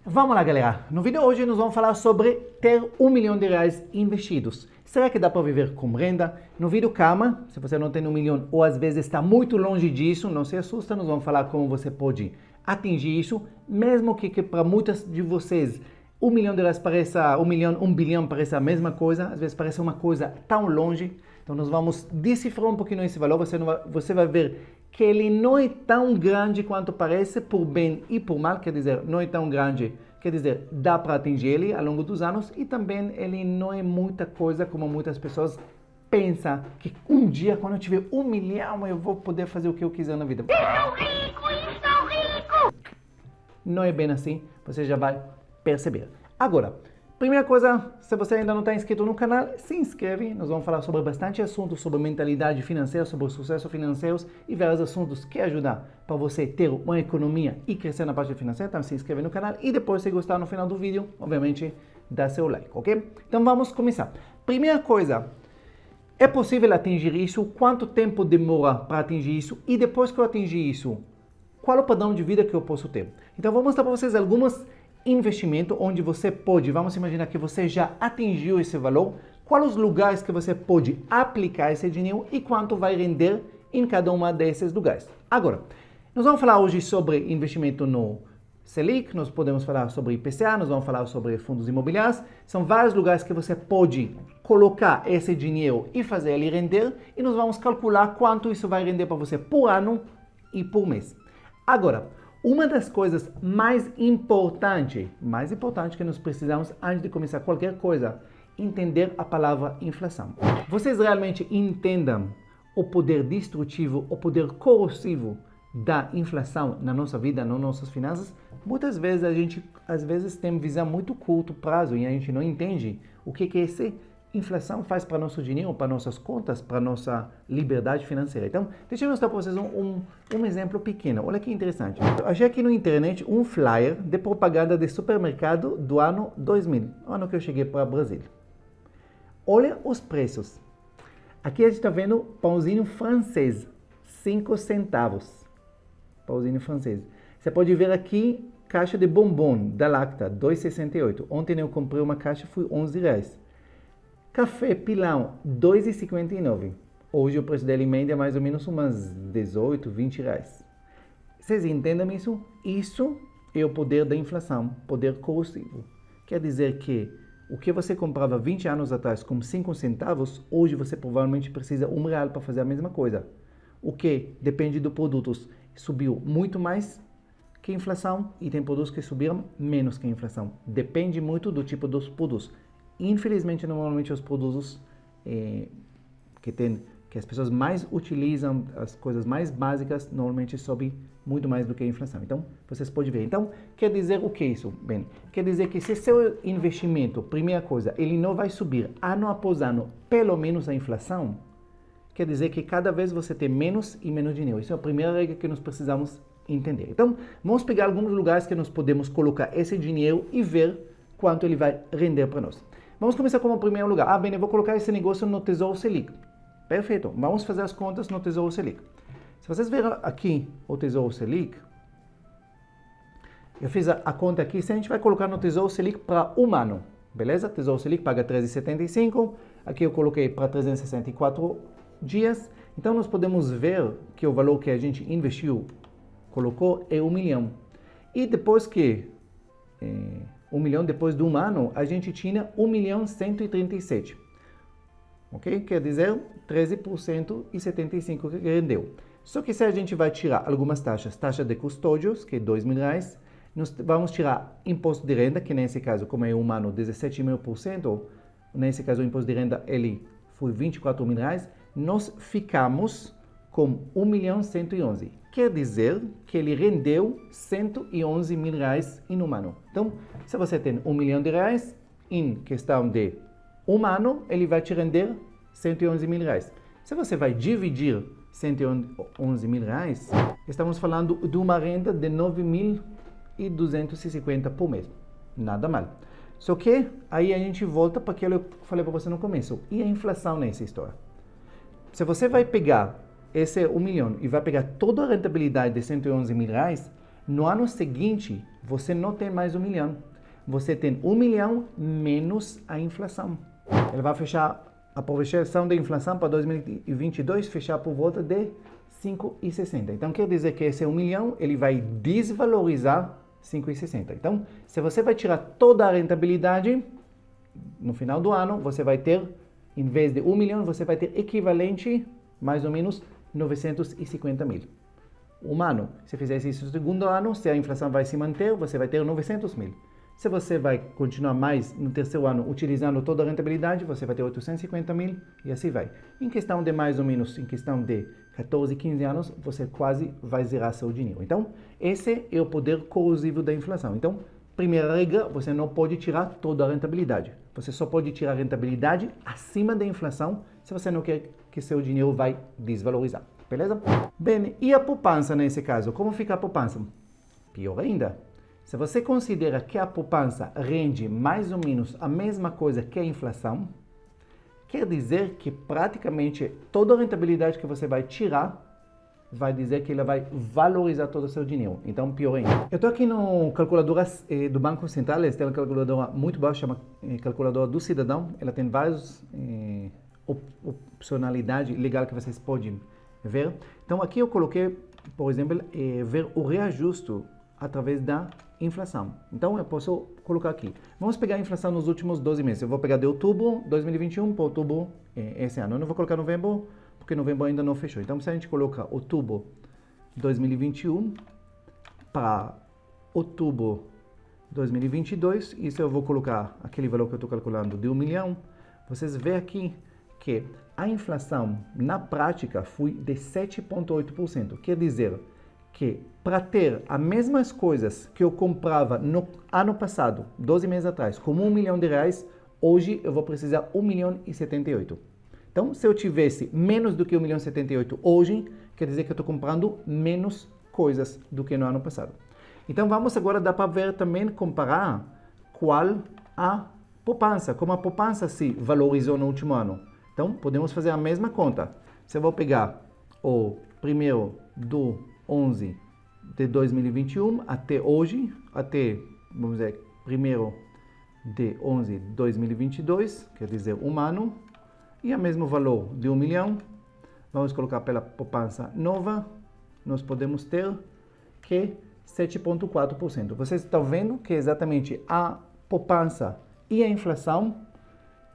Vamos lá, galera. No vídeo de hoje nós vamos falar sobre ter R$ 1 milhão investidos. Será que dá para viver com renda? No vídeo, calma, se você não tem 1 milhão ou às vezes está muito longe disso, não se assusta, nós vamos falar como você pode atingir isso, mesmo que para muitas de vocês R$ 1 milhão pareça, 1 bilhão pareça a mesma coisa, às vezes parece uma coisa tão longe. Então nós vamos decifrar um pouquinho esse valor, você vai ver que ele não é tão grande quanto parece, por bem e por mal, quer dizer, não é tão grande, quer dizer, dá para atingir ele ao longo dos anos, e também ele não é muita coisa como muitas pessoas pensam, que um dia, quando eu tiver 1 milhão, eu vou poder fazer o que eu quiser na vida. Estou rico! Não é bem assim, você já vai perceber. Agora, primeira coisa, se você ainda não está inscrito no canal, se inscreve. Nós vamos falar sobre bastante assuntos, sobre mentalidade financeira, sobre o sucesso financeiro e vários assuntos que ajudam para você ter uma economia e crescer na parte financeira. Então se inscreve no canal e depois, se gostar no final do vídeo, obviamente, dá seu like, ok? Então vamos começar. Primeira coisa, é possível atingir isso? Quanto tempo demora para atingir isso? E depois que eu atingir isso, qual é o padrão de vida que eu posso ter? Então vou mostrar para vocês algumas investimento onde você pode, vamos imaginar que você já atingiu esse valor, quais os lugares que você pode aplicar esse dinheiro e quanto vai render em cada uma desses lugares. Agora, nós vamos falar hoje sobre investimento no Selic, nós podemos falar sobre IPCA, nós vamos falar sobre fundos imobiliários, são vários lugares que você pode colocar esse dinheiro e fazer ele render, e nós vamos calcular quanto isso vai render para você por ano e por mês. Agora, uma das coisas mais importantes que nós precisamos antes de começar qualquer coisa, entender a palavra inflação. Vocês realmente entendam o poder destrutivo, o poder corrosivo da inflação na nossa vida, nas nossas finanças? Muitas vezes a gente, tem visão muito curto prazo e a gente não entende o que essa inflação faz para nosso dinheiro, para nossas contas, para nossa liberdade financeira. Então, deixa eu mostrar para vocês um exemplo pequeno. Olha que interessante. Eu achei aqui na internet um flyer de propaganda de supermercado do ano 2000, ano que eu cheguei para o Brasil. Olha os preços. Aqui a gente está vendo pãozinho francês, 5 centavos. Pãozinho francês. Você pode ver aqui caixa de bombom da Lacta, 2,68. Ontem eu comprei uma caixa, foi R$11. Café pilão, R$ 2,59. Hoje o preço dele em média é mais ou menos umas 18, 20 reais. Vocês entendem isso? Isso é o poder da inflação, poder corrosivo. Quer dizer que o que você comprava 20 anos atrás com 5 centavos, hoje você provavelmente precisa R$1 para fazer a mesma coisa. O que depende do produto, subiu muito mais que a inflação e tem produtos que subiram menos que a inflação. Depende muito do tipo dos produtos. Infelizmente, normalmente os produtos que as pessoas mais utilizam, as coisas mais básicas, normalmente sobem muito mais do que a inflação. Então, vocês podem ver. Então, quer dizer o que é isso? Bem, quer dizer que se seu investimento, primeira coisa, ele não vai subir ano após ano, pelo menos a inflação, quer dizer que cada vez você tem menos e menos dinheiro. Isso é a primeira regra que nós precisamos entender. Então, vamos pegar alguns lugares que nós podemos colocar esse dinheiro e ver quanto ele vai render para nós. Vamos começar com o primeiro lugar. Bem, eu vou colocar esse negócio no Tesouro Selic. Perfeito. Vamos fazer as contas no Tesouro Selic. Se vocês verem aqui o Tesouro Selic, eu fiz a conta aqui, se a gente vai colocar no Tesouro Selic para um ano, beleza? Tesouro Selic paga 13,75, aqui eu coloquei para 364 dias, então nós podemos ver que o valor que a gente investiu, colocou, é 1 milhão. E depois que 1 milhão depois de um ano, a gente tinha 1.137.000. Ok? Quer dizer, 13% e 75% que rendeu. Só que se a gente vai tirar algumas taxas, taxa de custódios, que é R$2.000, nós vamos tirar imposto de renda, que nesse caso, como é um ano, 17.000%, nesse caso o imposto de renda ele foi R$24.000, nós ficamos com 1.111.000. Quer dizer que ele rendeu R$111.000 em um ano. Então, se você tem R$1 milhão, em questão de um ano, ele vai te render R$111.000. Se você vai dividir R$111.000, estamos falando de uma renda de 9.250 por mês. Nada mal. Só que aí a gente volta para aquilo que eu falei para você no começo. E a inflação nessa história? Se você vai pegar esse 1 milhão e vai pegar toda a rentabilidade de R$111.000, No ano seguinte, você não tem mais 1 milhão. Você tem 1 milhão menos a inflação. Ele vai fechar a projeção da inflação para 2022, fechar por volta de 5,60. Então, quer dizer que esse 1 milhão, ele vai desvalorizar 5,60. Então, se você vai tirar toda a rentabilidade, no final do ano, você vai ter, em vez de 1 milhão, você vai ter equivalente, mais ou menos, 950 mil. Um ano. Se fizesse isso no segundo ano, se a inflação vai se manter, você vai ter 900 mil. Se você vai continuar mais no terceiro ano utilizando toda a rentabilidade, você vai ter 850 mil e assim vai. Em questão de mais ou menos, em questão de 14, 15 anos, você quase vai zerar seu dinheiro. Então, esse é o poder corrosivo da inflação. Então, primeira regra, você não pode tirar toda a rentabilidade. Você só pode tirar a rentabilidade acima da inflação se você não quer que seu dinheiro vai desvalorizar. Beleza? Bem, e a poupança nesse caso? Como fica a poupança? Pior ainda. Se você considera que a poupança rende mais ou menos a mesma coisa que a inflação, quer dizer que praticamente toda a rentabilidade que você vai tirar vai dizer que ela vai valorizar todo o seu dinheiro. Então, pior ainda. Eu estou aqui no calculadora do Banco Central, ela tem uma calculadora muito boa, chama calculadora do cidadão. Ela tem várias opcionalidades legais que vocês podem ver. Então, aqui eu coloquei, por exemplo, ver o reajuste através da inflação. Então, eu posso colocar aqui. Vamos pegar a inflação nos últimos 12 meses. Eu vou pegar de outubro de 2021 para outubro esse ano. Eu não vou colocar novembro, porque novembro ainda não fechou. Então, se a gente colocar outubro de 2021 para outubro de 2022, isso eu vou colocar aquele valor que eu estou calculando de 1 milhão. Vocês veem aqui que a inflação, na prática, foi de 7,8%. Quer dizer que para ter as mesmas coisas que eu comprava no ano passado, 12 meses atrás, como 1 milhão de reais, hoje eu vou precisar 1 milhão e 78. Então, se eu tivesse menos do que 1 milhão e 78 hoje, quer dizer que eu estou comprando menos coisas do que no ano passado. Então, vamos agora dar para ver também, comparar qual a poupança, como a poupança se valorizou no último ano. Então, podemos fazer a mesma conta. Se eu vou pegar o primeiro do 11 de 2021 até hoje, até, vamos dizer, primeiro de 11 de 2022, quer dizer, um ano, e o mesmo valor de 1 milhão, vamos colocar pela poupança nova, nós podemos ter que 7,4%. Vocês estão vendo que exatamente a poupança e a inflação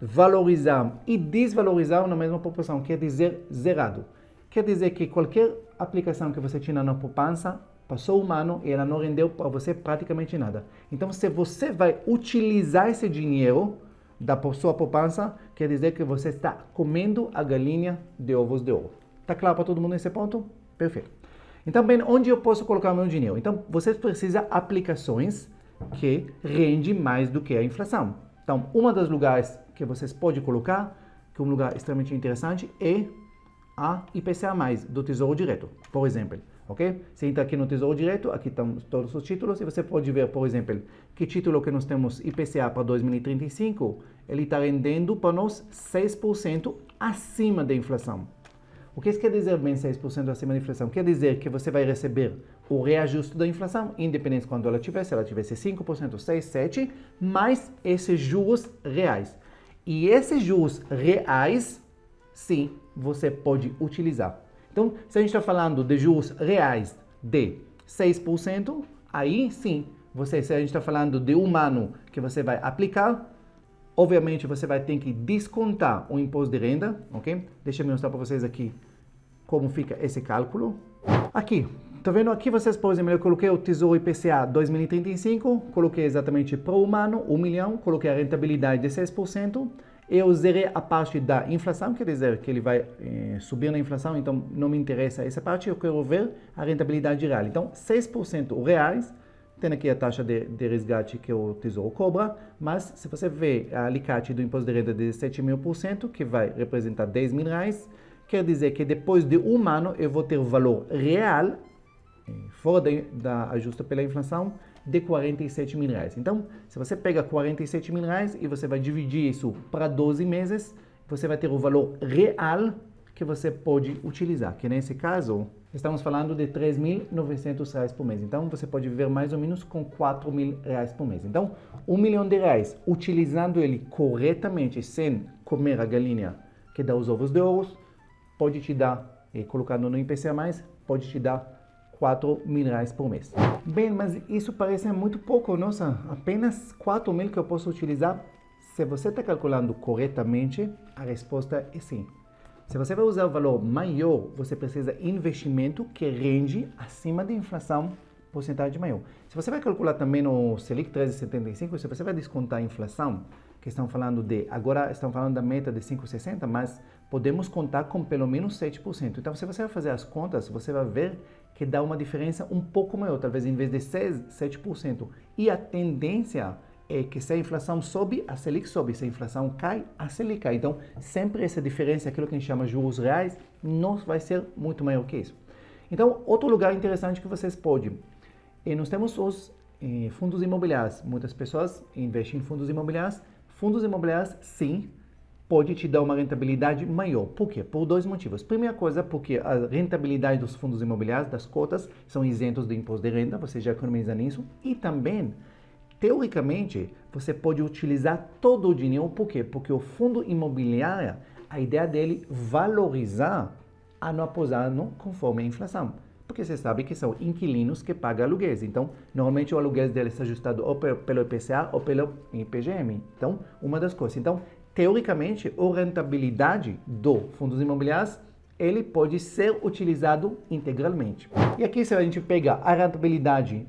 valorizam e desvalorizaram na mesma proporção, quer dizer, zerado. Quer dizer que qualquer aplicação que você tinha na poupança, passou um ano e ela não rendeu para você praticamente nada. Então, se você vai utilizar esse dinheiro da sua poupança, quer dizer que você está comendo a galinha de ovos de ouro. Tá claro para todo mundo nesse ponto? Perfeito. Então, bem, onde eu posso colocar o meu dinheiro? Então, você precisa de aplicações que rendem mais do que a inflação. Então, um dos lugares que vocês podem colocar, que é um lugar extremamente interessante, é a IPCA+, do Tesouro Direto, por exemplo. Ok? Você entra aqui no Tesouro Direto, aqui estão todos os títulos, e você pode ver, por exemplo, que título que nós temos IPCA para 2035, ele está rendendo para nós 6% acima da inflação. O que isso quer dizer bem 6% acima da inflação? Quer dizer que você vai receber o reajuste da inflação, independente de quando ela tiver, se ela tivesse 5%, 6%, 7%, mais esses juros reais. E esses juros reais, sim, você pode utilizar. Então, se a gente está falando de juros reais de 6%, aí sim, se a gente está falando de um ano que você vai aplicar, obviamente você vai ter que descontar o imposto de renda, ok? Deixa eu mostrar para vocês aqui como fica esse cálculo. Aqui, tá vendo aqui vocês, por exemplo, eu coloquei o Tesouro IPCA 2035, coloquei exatamente para um ano, 1 milhão, coloquei a rentabilidade de 6%, eu zerei a parte da inflação, quer dizer que ele vai subir na inflação, então não me interessa essa parte, eu quero ver a rentabilidade real. Então, 6% reais, tem aqui a taxa de resgate que o Tesouro cobra, mas se você vê a alicate do imposto de renda de 7.000%, que vai representar 10 mil reais, quer dizer que depois de um ano eu vou ter o valor real, fora da ajuste pela inflação, de 47 mil reais. Então, se você pega 47 mil reais e você vai dividir isso para 12 meses, você vai ter o valor real que você pode utilizar, que nesse caso, estamos falando de R$ 3.900 por mês. Então, você pode viver mais ou menos com R$ 4.000 por mês. Então, R$ 1 milhão, utilizando ele corretamente, sem comer a galinha que dá os ovos de ouro, pode te dar, colocando no IPCA+, pode te dar R$ 4.000 por mês. Bem, mas isso parece muito pouco, nossa, apenas 4.000 que eu posso utilizar. Se você está calculando corretamente, a resposta é sim. Se você vai usar o valor maior, você precisa de investimento que rende acima da inflação, porcentagem maior. Se você vai calcular também no Selic 13,75, se você vai descontar a inflação, que estão falando agora estão falando da meta de 5,60, mas podemos contar com pelo menos 7%. Então, se você vai fazer as contas, você vai ver que dá uma diferença um pouco maior, talvez em vez de 7%. E a tendência é que se a inflação sobe, a Selic sobe. Se a inflação cai, a Selic cai. Então, sempre essa diferença, aquilo que a gente chama de juros reais, não vai ser muito maior que isso. Então, outro lugar interessante que vocês podem, nós temos os fundos imobiliários. Muitas pessoas investem em fundos imobiliários. Fundos imobiliários, sim, pode te dar uma rentabilidade maior. Por quê? Por dois motivos. Primeira coisa, porque a rentabilidade dos fundos imobiliários, das cotas, são isentos do imposto de renda, você já economiza nisso. E também, teoricamente, você pode utilizar todo o dinheiro. Por quê? Porque o fundo imobiliário, a ideia dele é valorizar ano após ano conforme a inflação. Porque você sabe que são inquilinos que pagam aluguéis. Então, normalmente o aluguel deles é ajustado ou pelo IPCA ou pelo IPGM. Então, uma das coisas. Então, teoricamente, a rentabilidade do fundos imobiliários, ele pode ser utilizado integralmente. E aqui, se a gente pegar a rentabilidade,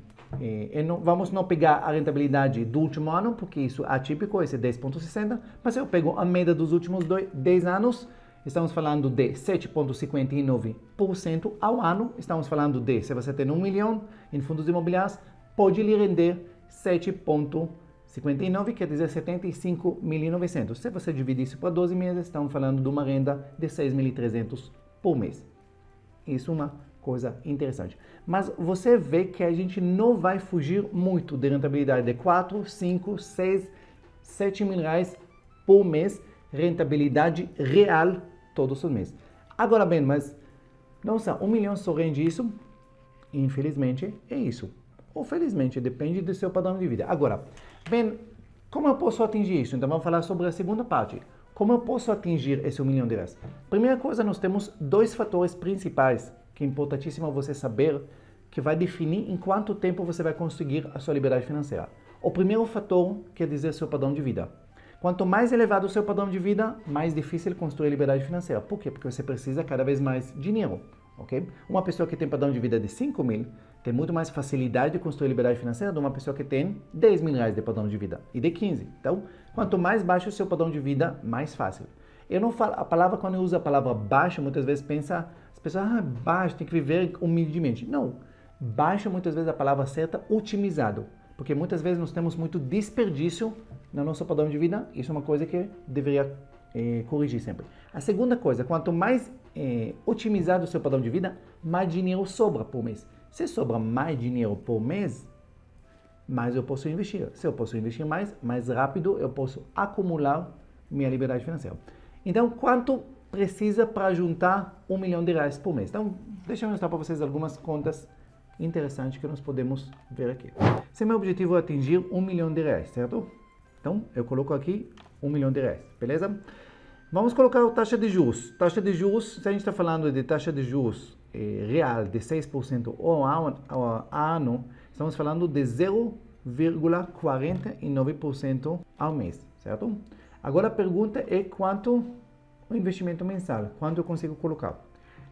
vamos não pegar a rentabilidade do último ano, porque isso é atípico, esse é 10,60, mas eu pego a média dos últimos 10 anos, estamos falando de 7,59% ao ano. Estamos falando de, se você tem 1 milhão em fundos imobiliários, pode lhe render 7,59, quer dizer 75.900. Se você dividir isso por 12 meses, estamos falando de uma renda de 6.300 por mês. Isso é uma coisa interessante. Mas você vê que a gente não vai fugir muito de rentabilidade de 4, 5, 6, 7 mil reais por mês, rentabilidade real todos os meses. Agora bem, mas nossa, 1 milhão só rende isso? Infelizmente é isso. Ou felizmente, depende do seu padrão de vida. Agora, bem, como eu posso atingir isso? Então vamos falar sobre a segunda parte. Como eu posso atingir esse 1 milhão de reais? Primeira coisa, nós temos dois fatores principais que é importantíssimo você saber, que vai definir em quanto tempo você vai conseguir a sua liberdade financeira. O primeiro fator quer dizer seu padrão de vida. Quanto mais elevado o seu padrão de vida, mais difícil construir liberdade financeira. Por quê? Porque você precisa cada vez mais dinheiro, ok? Uma pessoa que tem padrão de vida de 5 mil tem muito mais facilidade de construir liberdade financeira do que uma pessoa que tem 10 mil reais de padrão de vida e de 15. Então, quanto mais baixo o seu padrão de vida, mais fácil. Eu não falo, a palavra, quando eu uso a palavra baixo, muitas vezes as pessoas, baixo, tem que viver humildemente. Não, baixo muitas vezes a palavra certa, otimizado. Porque muitas vezes nós temos muito desperdício no nosso padrão de vida. Isso é uma coisa que deveria corrigir sempre. A segunda coisa, quanto mais otimizado o seu padrão de vida, mais dinheiro sobra por mês. Se sobra mais dinheiro por mês, mais eu posso investir. Se eu posso investir mais rápido eu posso acumular minha liberdade financeira. Então, quanto precisa para juntar 1 milhão de reais por mês? Então, deixa eu mostrar para vocês algumas contas interessante que nós podemos ver aqui. Se meu objetivo é atingir 1 milhão de reais, certo? Então, eu coloco aqui 1 milhão de reais, beleza? Vamos colocar a taxa de juros. Taxa de juros, se a gente está falando de taxa de juros real de 6% ao ano, estamos falando de 0,49% ao mês, certo? Agora a pergunta é quanto o investimento mensal, quanto eu consigo colocar.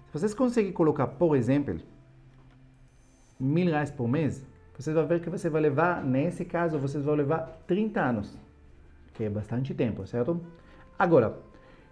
Se vocês conseguem colocar, por exemplo, R$ 1.000 por mês, vocês vão ver que você vai levar, nesse caso, vocês vão levar 30 anos, que é bastante tempo, certo? Agora,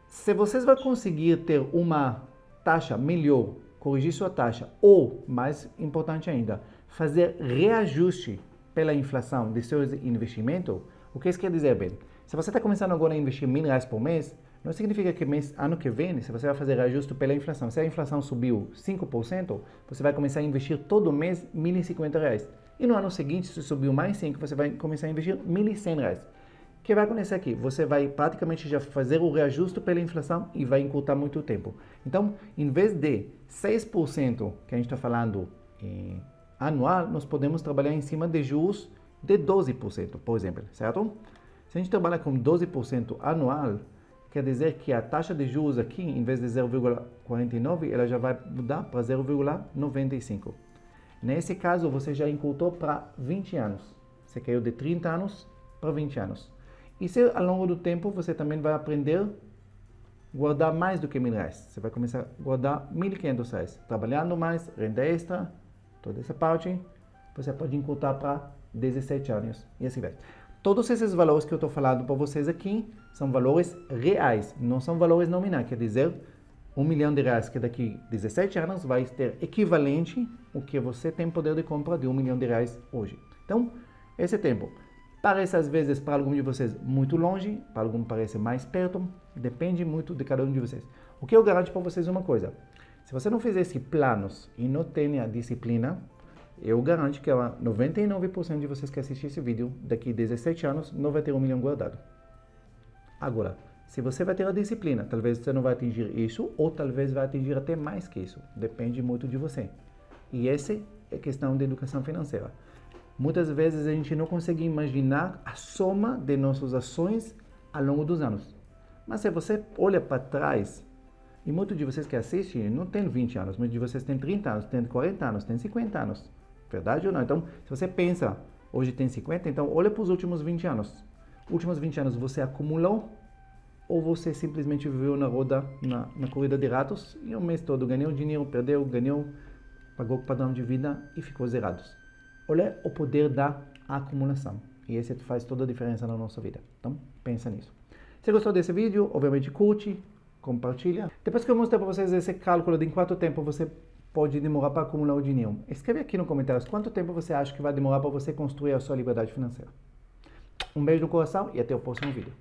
se vocês vão conseguir ter uma taxa melhor, corrigir sua taxa, ou, mais importante ainda, fazer reajuste pela inflação de seus investimentos, o que isso quer dizer, bem? Se você está começando agora a investir R$ 1.000 por mês, não significa que ano que vem, se você vai fazer reajuste pela inflação, se a inflação subiu 5%, você vai começar a investir todo mês R$ 1.050. E no ano seguinte, se subiu mais 5%, você vai começar a investir R$ 1.100. O que vai acontecer aqui? Você vai praticamente já fazer o reajuste pela inflação e vai encurtar muito tempo. Então, em vez de 6% que a gente está falando anual, nós podemos trabalhar em cima de juros de 12%, por exemplo, certo? Se a gente trabalha com 12% anual, quer dizer que a taxa de juros aqui, em vez de 0,49, ela já vai mudar para 0,95. Nesse caso, você já encurtou para 20 anos. Você caiu de 30 anos para 20 anos. E se ao longo do tempo você também vai aprender a guardar mais do que R$1.000. Você vai começar a guardar R$1.500. Trabalhando mais, renda extra, toda essa parte, você pode encurtar para 17 anos. E assim vai. Todos esses valores que eu estou falando para vocês aqui são valores reais, não são valores nominais. Quer dizer, R$1 milhão que daqui 17 anos vai ter equivalente ao que você tem poder de compra de R$1 milhão hoje. Então, esse tempo parece às vezes para alguns de vocês muito longe, para alguns parece mais perto, depende muito de cada um de vocês. O que eu garanto para vocês é uma coisa: se você não fizesse planos e não tem a disciplina, eu garanto que 99% de vocês que assistem esse vídeo, daqui 17 anos, não vai ter R$1 milhão guardado. Agora, se você vai ter a disciplina, talvez você não vai atingir isso, ou talvez vai atingir até mais que isso. Depende muito de você. E essa é questão de educação financeira. Muitas vezes a gente não consegue imaginar a soma de nossas ações ao longo dos anos. Mas se você olha para trás, e muitos de vocês que assistem não tem 20 anos, muitos de vocês têm 30 anos, têm 40 anos, têm 50 anos. Verdade ou não? Então, se você pensa, hoje tem 50, então olha para os últimos 20 anos. Últimos 20 anos você acumulou ou você simplesmente viveu na roda, na corrida de ratos e o mês todo ganhou dinheiro, perdeu, ganhou, pagou o padrão de vida e ficou zerado. Olha o poder da acumulação. E esse faz toda a diferença na nossa vida. Então, pensa nisso. Se gostou desse vídeo, obviamente curte, compartilha. Depois que eu mostrar para vocês esse cálculo de em quanto tempo você pode demorar para acumular o dinheiro, escreve aqui nos comentários quanto tempo você acha que vai demorar para você construir a sua liberdade financeira. Um beijo no coração e até o próximo vídeo.